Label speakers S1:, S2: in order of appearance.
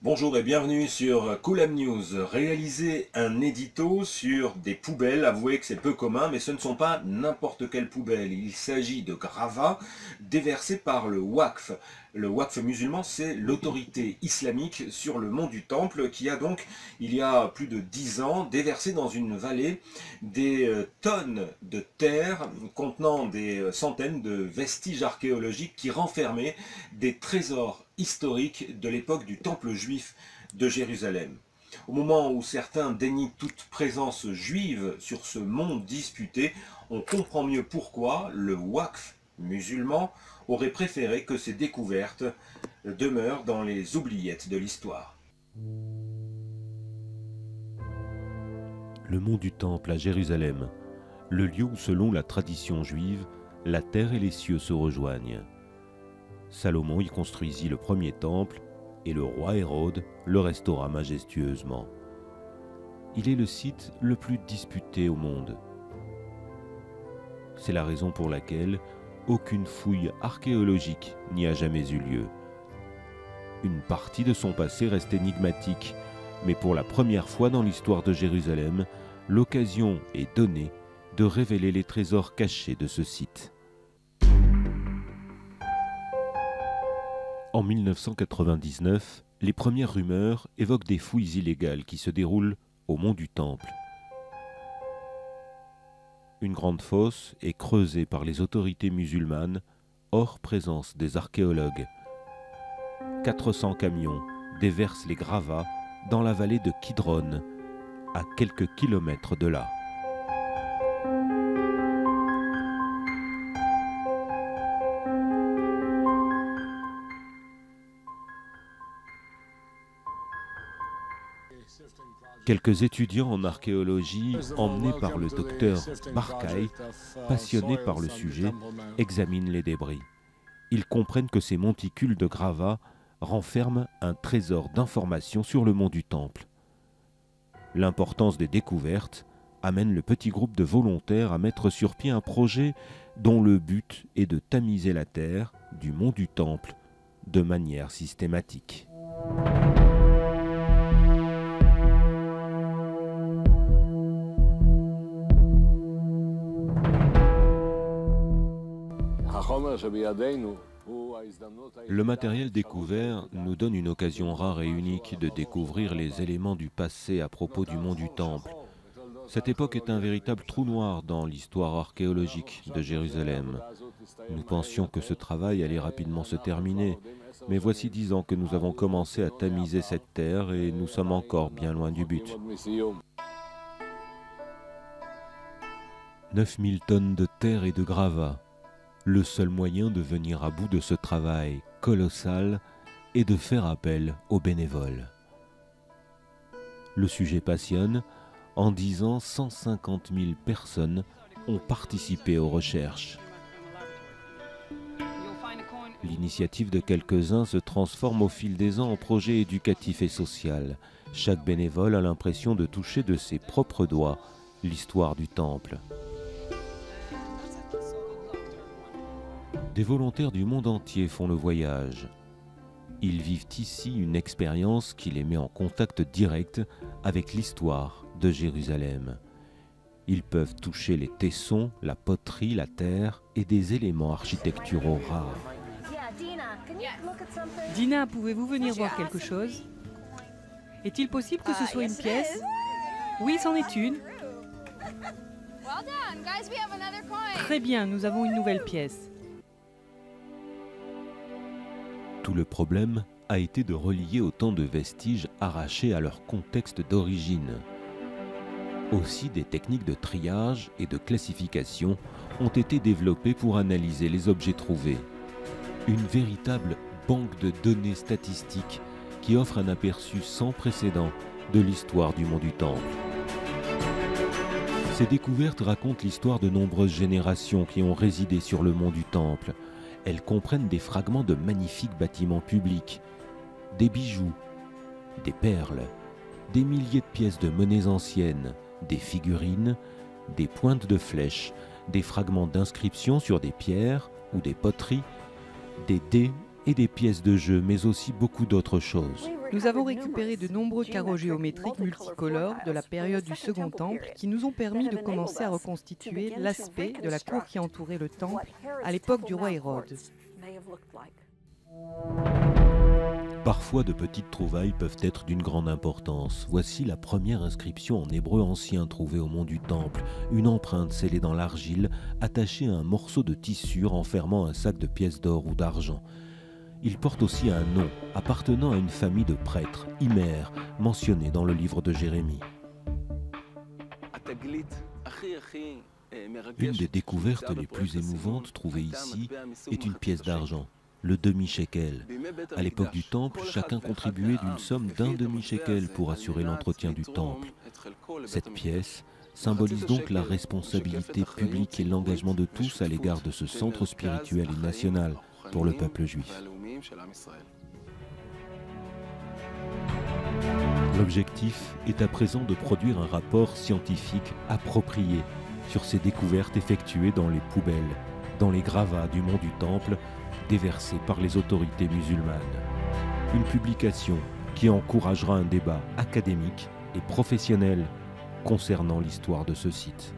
S1: Bonjour et bienvenue sur Cool'em News. Réaliser un édito sur des poubelles, avouez que c'est peu commun, mais ce ne sont pas n'importe quelle poubelle. Il s'agit de gravats déversés par le Waqf. Le Waqf musulman, c'est l'autorité islamique sur le mont du Temple qui a donc, il y a plus de 10 ans, déversé dans une vallée des tonnes de terre contenant des centaines de vestiges archéologiques qui renfermaient des trésors historiques de l'époque du temple juif de Jérusalem. Au moment où certains dénient toute présence juive sur ce mont disputé, on comprend mieux pourquoi le Waqf musulman aurait préféré que ces découvertes demeurent dans les oubliettes de l'histoire.
S2: Le mont du Temple à Jérusalem, le lieu où, selon la tradition juive, la terre et les cieux se rejoignent. Salomon y construisit le premier temple et le roi Hérode le restaura majestueusement. Il est le site le plus disputé au monde. C'est la raison pour laquelle aucune fouille archéologique n'y a jamais eu lieu. Une partie de son passé reste énigmatique, mais pour la première fois dans l'histoire de Jérusalem, l'occasion est donnée de révéler les trésors cachés de ce site. En 1999, les premières rumeurs évoquent des fouilles illégales qui se déroulent au mont du Temple. Une grande fosse est creusée par les autorités musulmanes, hors présence des archéologues. 400 camions déversent les gravats dans la vallée de Kidron, à quelques kilomètres de là. Quelques étudiants en archéologie, emmenés par le docteur Barkay, passionnés par le sujet, examinent les débris. Ils comprennent que ces monticules de gravats renferment un trésor d'informations sur le mont du Temple. L'importance des découvertes amène le petit groupe de volontaires à mettre sur pied un projet dont le but est de tamiser la terre du mont du Temple de manière systématique. Le matériel découvert nous donne une occasion rare et unique de découvrir les éléments du passé à propos du mont du Temple. Cette époque est un véritable trou noir dans l'histoire archéologique de Jérusalem. Nous pensions que ce travail allait rapidement se terminer, mais voici 10 ans que nous avons commencé à tamiser cette terre et nous sommes encore bien loin du but. 9000 tonnes de terre et de gravats. Le seul moyen de venir à bout de ce travail colossal est de faire appel aux bénévoles. Le sujet passionne. En 10 ans, 150 000 personnes ont participé aux recherches. L'initiative de quelques-uns se transforme au fil des ans en projet éducatif et social. Chaque bénévole a l'impression de toucher de ses propres doigts l'histoire du temple. Des volontaires du monde entier font le voyage. Ils vivent ici une expérience qui les met en contact direct avec l'histoire de Jérusalem. Ils peuvent toucher les tessons, la poterie, la terre et des éléments architecturaux rares.
S3: Dina, pouvez-vous venir voir quelque chose? Est-il possible que ce soit une pièce? Oui, c'en est une. Très bien, nous avons une nouvelle pièce.
S2: Tout le problème a été de relier autant de vestiges arrachés à leur contexte d'origine. Aussi, des techniques de triage et de classification ont été développées pour analyser les objets trouvés. Une véritable banque de données statistiques qui offre un aperçu sans précédent de l'histoire du mont du Temple. Ces découvertes racontent l'histoire de nombreuses générations qui ont résidé sur le mont du Temple. Elles comprennent des fragments de magnifiques bâtiments publics, des bijoux, des perles, des milliers de pièces de monnaies anciennes, des figurines, des pointes de flèches, des fragments d'inscriptions sur des pierres ou des poteries, des dés et des pièces de jeu, mais aussi beaucoup d'autres choses.
S3: Nous avons récupéré de nombreux carreaux géométriques multicolores de la période du Second Temple qui nous ont permis de commencer à reconstituer l'aspect de la cour qui entourait le temple à l'époque du roi Hérode.
S2: Parfois, de petites trouvailles peuvent être d'une grande importance. Voici la première inscription en hébreu ancien trouvée au mont du Temple, une empreinte scellée dans l'argile, attachée à un morceau de tissu renfermant un sac de pièces d'or ou d'argent. Il porte aussi un nom, appartenant à une famille de prêtres, Immer, mentionné dans le livre de Jérémie. Une des découvertes les plus émouvantes trouvées ici est une pièce d'argent, le demi-shekel. À l'époque du Temple, chacun contribuait d'une somme d'un demi-shekel pour assurer l'entretien du Temple. Cette pièce symbolise donc la responsabilité publique et l'engagement de tous à l'égard de ce centre spirituel et national pour le peuple juif. L'objectif est à présent de produire un rapport scientifique approprié sur ces découvertes effectuées dans les poubelles, dans les gravats du mont du Temple, déversés par les autorités musulmanes. Une publication qui encouragera un débat académique et professionnel concernant l'histoire de ce site.